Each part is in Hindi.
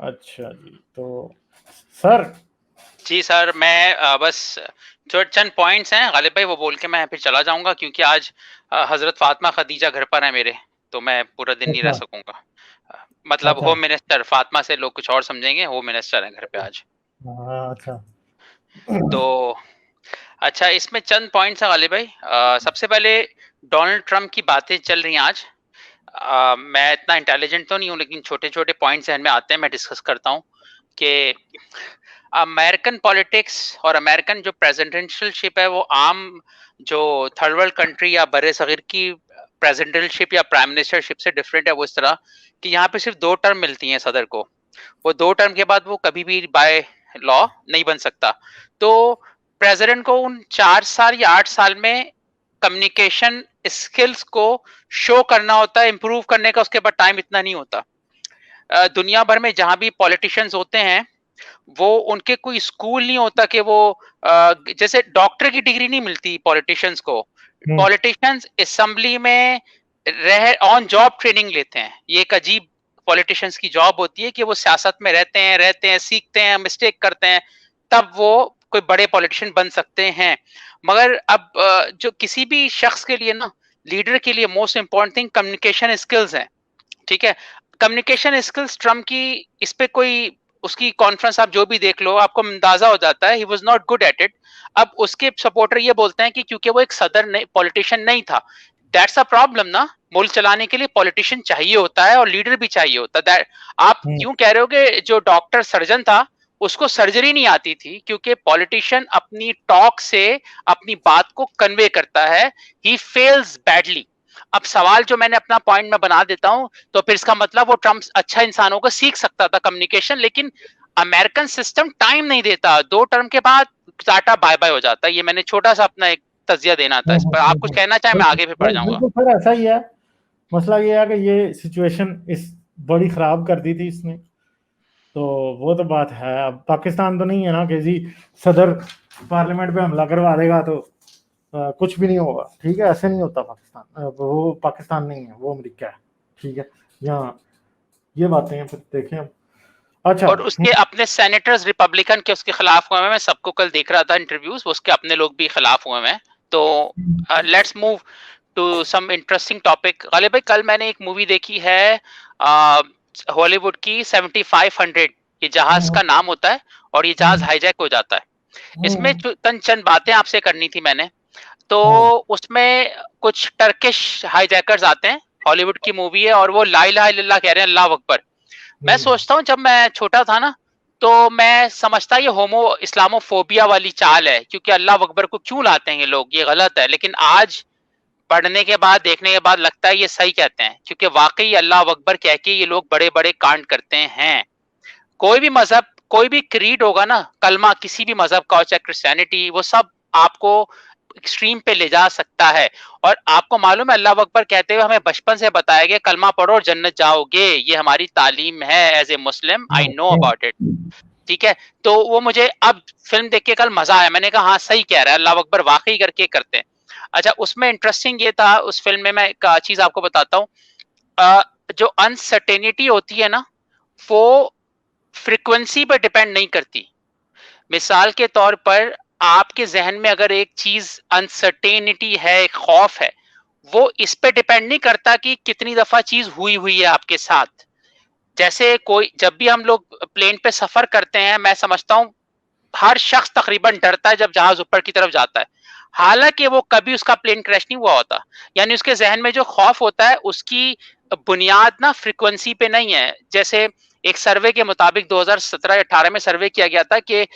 अच्छा जी, तो सर जी सर, मैं बस जो चंद पॉइंट्स हैं गालिब भाई वो बोल के मैं फिर चला जाऊंगा, क्योंकि आज हजरत फातिमा खदीजा घर पर है मेरे, तो मैं पूरा दिन नहीं रह अच्छा, सकूंगा। मतलब अच्छा, होम मिनिस्टर फातिमा से लोग कुछ और समझेंगे, होम मिनिस्टर है घर पे आज। हाँ, अच्छा। तो अच्छा, इसमें चंद पॉइंट्स हैं गालिब भाई। सबसे पहले डोनाल्ड ट्रंप की बातें चल रही हैं आज। मैं इतना इंटेलिजेंट तो नहीं हूँ, लेकिन छोटे छोटे पॉइंट्स ज़हन में आते हैं, मैं डिस्कस करता हूँ कि अमेरिकन पॉलिटिक्स और अमेरिकन जो प्रेसिडेंशियलशिप है वो आम जो थर्ड वर्ल्ड कंट्री या बड़े सगीर की प्रेसिडेंशियप या प्राइम मिनिस्टरशिप से डिफरेंट है। वो इस तरह कि यहाँ पे सिर्फ 2 टर्म मिलती हैं सदर को। वो 2 टर्म के बाद वो कभी भी बाय लॉ नहीं बन सकता। तो प्रेसिडेंट को उन 4 साल या 8 साल में कम्युनिकेशन स्किल्स को शो करना होता है, इम्प्रूव करने का उसके बाद टाइम इतना नहीं होता। दुनिया भर में जहां भी पॉलिटिशियंस होते हैं, वो उनके कोई स्कूल नहीं होता कि वो जैसे डॉक्टर की डिग्री नहीं मिलती पॉलिटिशियंस को। हम्म, पॉलिटिशियंस असेंबली में रह ऑन जॉब ट्रेनिंग लेते हैं। ये एक अजीब पॉलिटिशियंस की जॉब होती है कि वो सियासत में रहते हैं, सीखते हैं, मिस्टेक करते हैं, तब वो कोई बड़े पॉलिटिशियन बन सकते हैं। मगर अब जो किसी भी शख्स के लिए ना, लीडर के लिए most important thing communication skills है। ठीक है, कम्युनिकेशन स्किल्स ट्रम्प की, इस पे कोई उसकी कॉन्फ्रेंस आप जो भी देख लो आपको अंदाजा हो जाता है he was not good at it. अब उसके सपोर्टर ये बोलते हैं कि क्योंकि वो एक सदर नहीं, पॉलिटिशियन नहीं था। दैट्स अ प्रॉब्लम ना। मुल्क चलाने के लिए पॉलिटिशियन चाहिए होता है और लीडर भी चाहिए होता है। आप हम्म, यूं कह रहे हो कि जो डॉक्टर सर्जन था उसको सर्जरी नहीं आती थी, क्योंकि पॉलिटिशियन अपनी टॉक से अपनी बात को कन्वे करता है। He fails badly. अब सवाल जो मैंने अपना पॉइंट में बना देता हूं, तो फिर इसका मतलब वो ट्रम्प अच्छा इंसान होगा, सीख सकता था कम्युनिकेशन, लेकिन अमेरिकन सिस्टम टाइम नहीं देता। 2 टर्म के बाद टाटा बाय बाय हो जाता है। ये मैंने छोटा सा अपना एक तजिया देना था इस पर। आप कुछ कहना चाहें, मैं बिल्कुल, आगे फिर बढ़ जाऊंगा। बिल्कुल सर, ऐसा ही है। मसला ये है कि ये सिचुएशन इस बड़ी खराब कर दी थी इसने। तो वो तो बात है, अब पाकिस्तान तो नहीं है ना कि जी सदर पार्लियामेंट पे हमला करवा देगा तो कुछ भी नहीं होगा। ठीक है, ऐसे नहीं होता पाकिस्तान। वो पाकिस्तान नहीं है, वो अमेरिका है। ठीक है, यहाँ ये बातें हैं, फिर देखें अब। अच्छा। और उसके अपने सेनेटर्स रिपब्लिकन के उसके खिलाफ हुए हैं। मैं सबको कल देख रहा था इंटरव्यूज, उसके अपने लोग भी खिलाफ हुए हैं। तो let's move to some interesting topic. Ghalib भाई, कल मैंने एक मूवी देखी है हॉलीवुड की 7500। ये जहाज हम्म, का नाम होता है और ये जहाज हम्म, हाईजैक हो जाता है। इसमें हम्म, चंद बातें आपसे करनी थी मैंने। तो हम्म, उसमें कुछ टर्किश हाईजैकर्स आते हैं। हॉलीवुड की मूवी है और वो ला इलाहा इल्लल्लाह कह रहे हैं, अल्लाह अकबर। मैं हम्म, सोचता हूँ जब मैं छोटा था ना, तो मैं समझता ये होमो इस्लामोफोबिया वाली चाल है, क्योंकि अल्लाह अकबर को क्यों लाते हैं ये लोग, ये गलत है। लेकिन आज पढ़ने के बाद, देखने के बाद लगता है ये सही कहते हैं, क्योंकि वाकई अल्लाह अकबर कह के ये लोग बड़े बड़े कांड करते हैं। कोई भी मजहब, कोई भी क्रीड होगा ना, कलमा किसी भी मजहब का हो, चाहे क्रिश्चियनिटी, वो सब आपको एक्सट्रीम पे ले जा सकता है। और आपको मालूम है, अल्लाह अकबर कहते हुए हमें बचपन से बताया गया कलमा पढ़ो और जन्नत जाओगे। ये हमारी तालीम है as a Muslim, I know hmm, about it. ठीक है। तो वो मुझे अब फिल्म देख के कल मजा आया। मैंने कहा हाँ सही कह रहा है, अल्लाह अकबर वाकई करके करते हैं। अच्छा, उसमें इंटरेस्टिंग ये था उस फिल्म में, मैं एक चीज आपको बताता हूँ। जो अनसर्टेनिटी होती है ना, वो फ्रीक्वेंसी पर डिपेंड नहीं करती। मिसाल के तौर पर आपके जहन में अगर एक चीज अनसर्टेनिटी है, एक खौफ है, वो इस पे डिपेंड नहीं करता कि कितनी दफा चीज हुई हुई है आपके साथ। जैसे कोई, जब भी हम लोग प्लेन पे सफर करते हैं, मैं समझता हूँ हर शख्स तकरीबन डरता है जब जहाज ऊपर की तरफ जाता है, हालांकि वो कभी उसका प्लेन क्रैश नहीं हुआ होता। यानी उसके जहन में जो खौफ होता है उसकी बुनियाद ना फ्रीक्वेंसी पे नहीं है। जैसे एक सर्वे के मुताबिक 2017-18 में सर्वे किया गया था कि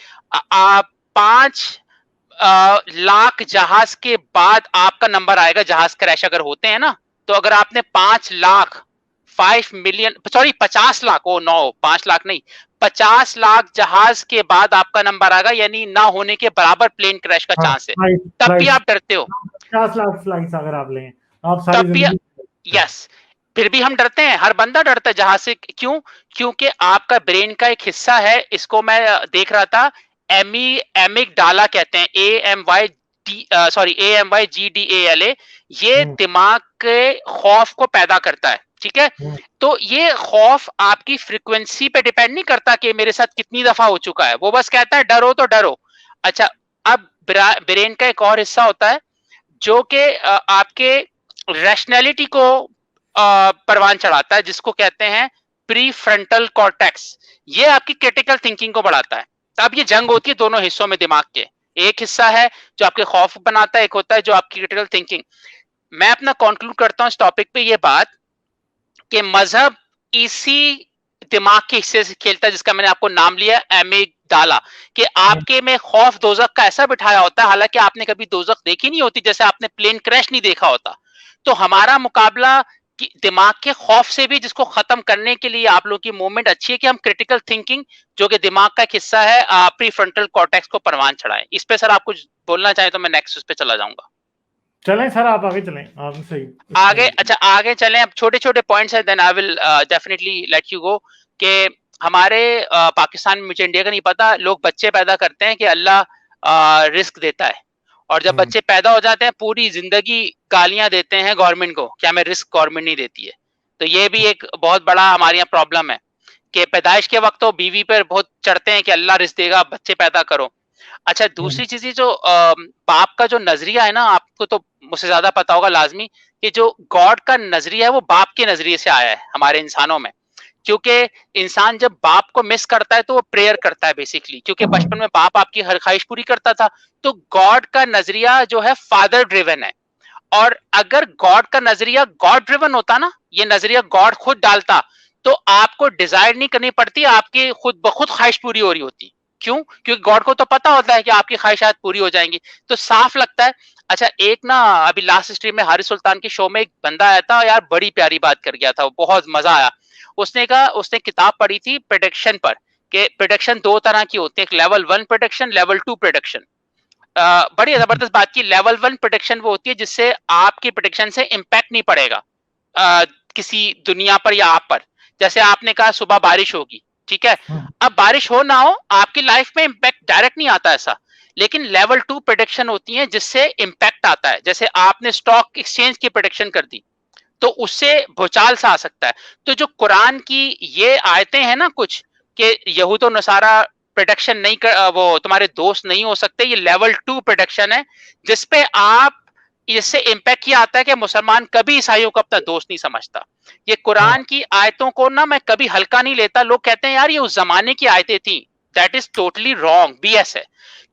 5 लाख जहाज के बाद आपका नंबर आएगा, जहाज क्रैश अगर होते हैं ना। तो अगर आपने 5 lakh, 5 million, sorry 50 lakh, oh no 5 lakh नहीं, 50 लाख जहाज के बाद आपका नंबर आएगा, यानी ना होने के बराबर प्लेन क्रैश का हाँ, चांस है। फ्लाइट तब भी फ्लाइट आप डरते हो। 50 लाख फ्लाइट्स अगर आप लें, आप सारी तब भी, जिंदगी। यस, फिर भी हम डरते हैं। हर बंदा डरता है जहाज से। क्यों? क्योंकि आपका ब्रेन का एक हिस्सा है, इसको मैं देख रहा था, एमी एमिक डाला कहते हैं, A M Y G D A L A. ये हम्म, दिमाग के खौफ को पैदा करता है। ठीक है। तो ये खौफ आपकी फ्रीक्वेंसी पे डिपेंड नहीं करता कि मेरे साथ कितनी दफा हो चुका है, वो बस कहता है डरो तो डरो। अच्छा, अब ब्रेन का एक और हिस्सा होता है जो कि आपके रैशनैलिटी को परवान चढ़ाता है, जिसको कहते हैं प्री फ्रंटल कॉर्टेक्स। ये आपकी क्रिटिकल थिंकिंग को बढ़ाता है। तो अब ये जंग होती है दोनों हिस्सों में दिमाग के, एक हिस्सा है जो आपके खौफ बनाता है, एक होता है जो आपकी क्रिटिकल थिंकिंग। मैं अपना कंक्लूड करता हूं इस टॉपिक पे ये बात कि मजहब इसी दिमाग के हिस्से से खेलता है जिसका मैंने आपको नाम लिया एमिगडाला, कि आपके में खौफ दोजख का ऐसा बिठाया होता है, हालांकि आपने कभी दोजख देखी नहीं होती, जैसे आपने प्लेन क्रैश नहीं देखा होता। तो हमारा मुकाबला दिमाग के खौफ से भी, जिसको खत्म करने के लिए आप लोग की मूवमेंट अच्छी है कि हम क्रिटिकल थिंकिंग जो कि दिमाग का एक हिस्सा है प्री फ्रंटल कॉर्टेक्स को परवान चढ़ाएं। इस पे सर आप कुछ बोलना चाहें तो मैं नेक्स्ट उस पे चला जाऊंगा। चलें सर, आप आगे चलें, आप सही आगे। अच्छा, आगे चलें। अब छोटे छोटे पॉइंट्स है, then I will definitely let you go. कि हमारे पाकिस्तान में, मुझे इंडिया का नहीं पता, लोग बच्चे पैदा करते हैं कि अल्लाह रिस्क देता है, और जब बच्चे पैदा हो जाते हैं पूरी जिंदगी गालियां देते हैं गवर्नमेंट को कि हमें रिस्क गवर्नमेंट नहीं देती है। तो ये भी एक बहुत बड़ा हमारे यहाँ प्रॉब्लम है कि पैदाइश के वक्त तो बीवी पर बहुत चढ़ते हैं कि अल्लाह रिस्क देगा, बच्चे पैदा करो। अच्छा, दूसरी चीज जो बाप का जो नजरिया है ना, आपको तो मुझसे ज्यादा पता होगा लाजमी, कि जो गॉड का नजरिया है वो बाप के नजरिए से आया है हमारे इंसानों में। क्योंकि इंसान जब बाप को मिस करता है तो वो प्रेयर करता है बेसिकली, क्योंकि बचपन में बाप आपकी हर ख्वाहिश पूरी करता था। तो गॉड का नजरिया जो है फादर ड्रिवन है, और अगर गॉड का नजरिया गॉड ड्रिवन होता ना, ये नजरिया गॉड खुद डालता, तो आपको डिजायर नहीं करनी पड़ती, आपकी खुद ब खुद ख्वाहिश पूरी हो रही होती। क्यों? क्योंकि गॉड को तो पता होता है कि आपकी ख्वाहिशात पूरी हो जाएंगी, तो साफ लगता है। अच्छा, एक ना अभी लास्ट स्ट्रीम में हारिस सुल्तान के शो में एक बंदा आया था यार, बड़ी प्यारी बात कर गया था, बहुत मजा आया। उसने कहा, उसने किताब पढ़ी थी प्रेडिक्शन पर, कि प्रेडिक्शन दो तरह की होती है, एक लेवल 1 प्रेडिक्शन, लेवल 2 प्रेडिक्शन। बड़ी जबरदस्त बात की। लेवल 1 प्रेडिक्शन वो होती है जिससे आपकी प्रेडिक्शन से इंपैक्ट नहीं पड़ेगा किसी दुनिया पर या आप पर। जैसे आपने कहा सुबह बारिश होगी, ठीक है, अब बारिश हो ना हो आपकी लाइफ में इंपैक्ट डायरेक्ट नहीं आता ऐसा, लेकिन लेवल 2 प्रेडिक्शन होती है जिससे इंपैक्ट आता है। जैसे आपने स्टॉक एक्सचेंज की प्रेडिक्शन कर दी तो उससे भूचाल सा आ सकता है। तो जो कुरान की ये आयतें हैं ना कुछ, कि यहूद और नसारा प्रोडक्शन नहीं कर, वो तुम्हारे दोस्त नहीं हो सकते, ये लेवल 2 प्रोडक्शन है, जिसपे आप, इससे इंपैक्ट ये आता है कि मुसलमान कभी ईसाइयों को अपना दोस्त नहीं समझता। ये कुरान की आयतों को ना मैं कभी हल्का नहीं लेता। लोग कहते हैं यार ये उस जमाने की आयतें थी, that is totally wrong, BS है।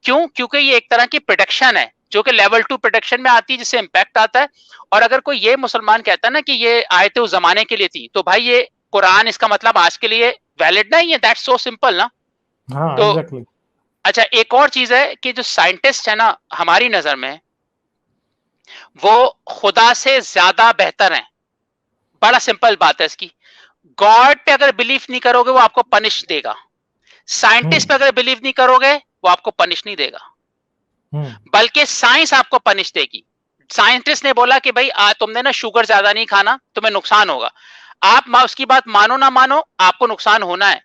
क्यों? क्योंकि ये एक तरह की प्रोडक्शन है जो कि लेवल 2 प्रोडक्शन में आती है, जिससे इंपैक्ट आता है। और अगर कोई ये मुसलमान कहता है ना कि ये आयतें उस जमाने के लिए थी, तो भाई ये कुरान इसका मतलब आज के लिए वैलिड नहीं है, दैट्स सो सिंपल ना। हाँ, तो exactly. अच्छा, एक और चीज है कि जो साइंटिस्ट है ना हमारी नजर में, वो खुदा से ज्यादा बेहतर हैं। बड़ा सिंपल बात है इसकी। गॉड पे अगर बिलीव नहीं करोगे वो आपको पनिश देगा, साइंटिस्ट पे अगर बिलीव नहीं करोगे वो आपको पनिश नहीं देगा, बल्कि साइंस आपको पनिश देगी। साइंटिस्ट ने बोला कि भाई तुमने ना शुगर ज्यादा नहीं खाना, तुम्हें नुकसान होगा। आप उसकी बात मानो ना मानो, आपको नुकसान होना है,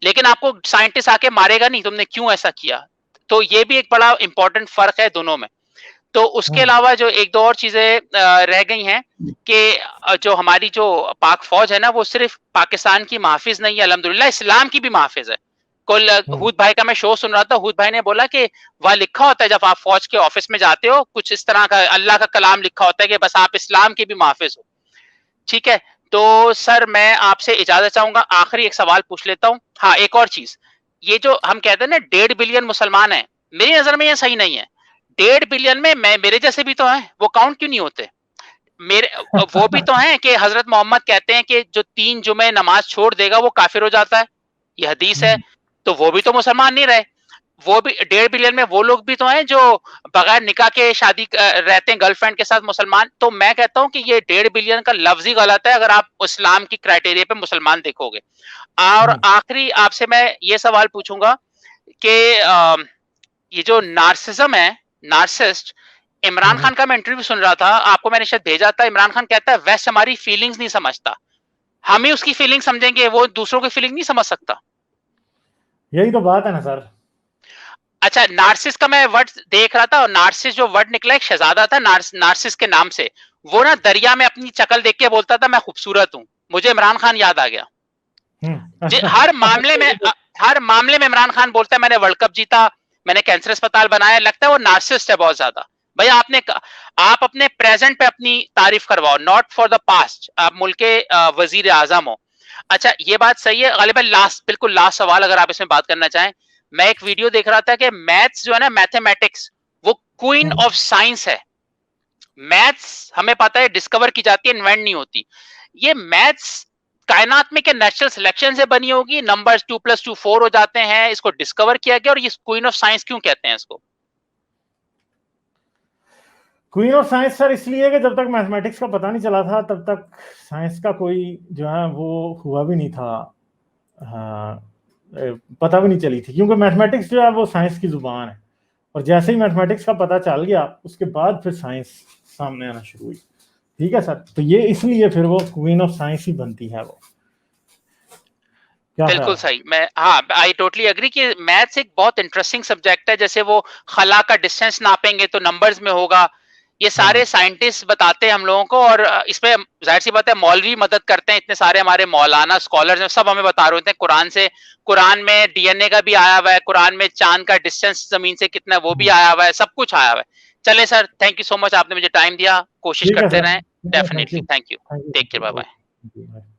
लेकिन आपको साइंटिस्ट आके मारेगा नहीं तुमने क्यों ऐसा किया। तो ये भी एक बड़ा इंपॉर्टेंट फर्क है दोनों में। तो उसके अलावा जो एक दो और चीजें रह गई हैं कि जो हमारी जो पाक फौज है ना, वो सिर्फ पाकिस्तान की महफिज नहीं है, अल्हम्दुलिल्लाह इस्लाम की भी महफिज है। कल हूद भाई का मैं शो सुन रहा था, हूद भाई ने बोला कि वह लिखा होता है जब आप फौज के ऑफिस में जाते हो, कुछ इस तरह का अल्लाह का कलाम लिखा होता है कि बस आप इस्लाम के भी महफिज हो। ठीक है, तो सर मैं आपसे इजाजत चाहूंगा, आखिरी एक सवाल पूछ लेता हूँ। हाँ, एक और चीज, ये जो हम कहते हैं ना 1.5 बिलियन मुसलमान है, मेरी नजर में ये सही नहीं है। 1.5 बिलियन में मेरे जैसे भी तो हैं, वो काउंट क्यों नहीं होते? मेरे वो भी तो हैं कि हजरत मोहम्मद कहते हैं कि जो 3 जुमे नमाज छोड़ देगा वो काफिर हो जाता है, ये हदीस है। तो वो भी तो मुसलमान नहीं रहे। वो भी 1.5 बिलियन में वो लोग भी तो हैं जो बगैर निकाह के शादी रहते हैं गर्लफ्रेंड के साथ मुसलमान। तो मैं कहता हूं कि ये 1.5 बिलियन का लफ्ज ही गलत है अगर आप इस्लाम की क्राइटेरिया पे मुसलमान देखोगे। और आखिरी आपसे मैं ये सवाल पूछूंगा कि ये जो नार्सिज्म है, नार्सिस्ट, इमरान खान का मैं इंटरव्यू सुन रहा था, आपको मैंने शायद भेजा था। इमरान खान कहता है वेस्ट हमारी फीलिंग्स नहीं समझता, हम ही उसकी फीलिंग समझेंगे, वो दूसरों की फीलिंग नहीं समझ सकता। यही तो बात है ना सर। अच्छा, नार्सिस का मैं वर्ड देख रहा था, और नार्सिस जो वर्ड निकला एक शहजादा था नार्सिस के नाम से, वो ना दरिया में अपनी शक्ल देख के बोलता था मैं खूबसूरत हूँ, मुझे इमरान खान याद आ गया। अच्छा। हर मामले में इमरान खान बोलता है मैंने वर्ल्ड कप जीता, मैंने कैंसर अस्पताल बनाया, लगता है वो नार्सिसिस्ट है बहुत ज्यादा। भैया आप अपने प्रेजेंट पे अपनी तारीफ करवाओ, नॉट फॉर द पास्ट। आप मुल्क के वजीर आजम हो। अच्छा, ये बात सही है गालिब भाई, बिल्कुल लास्ट सवाल अगर आप इसमें बात करना चाहें। मैं एक वीडियो देख रहा था कि मैथ्स जो है ना, मैथमेटिक्स, वो क्वीन ऑफ साइंस है। मैथ्स हमें पता है डिस्कवर की जाती है, इन्वेंट नहीं होती। ये मैथ्स कायनात में क्या नेचुरल सिलेक्शन से बनी होगी? नंबर्स 2 + 2 4 हो जाते हैं, इसको डिस्कवर किया गया, और ये क्वीन ऑफ साइंस क्यों कहते हैं इसको? क्वीन ऑफ साइंस सर इसलिए कि जब तक मैथमेटिक्स का पता नहीं चला था तब तक साइंस का कोई जो है वो हुआ भी नहीं था। हाँ, पता भी नहीं चली थी, क्योंकि मैथमेटिक्स जो है वो साइंस की जुबान है। और जैसे ही मैथमेटिक्स का पता चल गया उसके बाद फिर साइंस सामने आना शुरू हुई। ठीक है सर, तो ये इसलिए फिर वो क्वीन ऑफ साइंस ही बनती है वो। बिल्कुल सही। आई टोटली एग्री कि मैथ्स एक बहुत इंटरेस्टिंग सब्जेक्ट है। जैसे वो खला का डिस्टेंस नापेंगे तो नंबर्स में होगा, ये सारे साइंटिस्ट बताते हैं हम लोगों को। और इसमें जाहिर सी बात है मौलवी मदद करते हैं, इतने सारे हमारे मौलाना स्कॉलर्स हैं, सब हमें बता रहे होते हैं कुरान से। कुरान में डीएनए का भी आया हुआ है, कुरान में चांद का डिस्टेंस जमीन से कितना है वो भी आया हुआ है, सब कुछ आया हुआ है। चले sir, thank you so much, आपने मुझे टाइम दिया, कोशिश करते रहें। Definitely, thank you, take care, bye bye.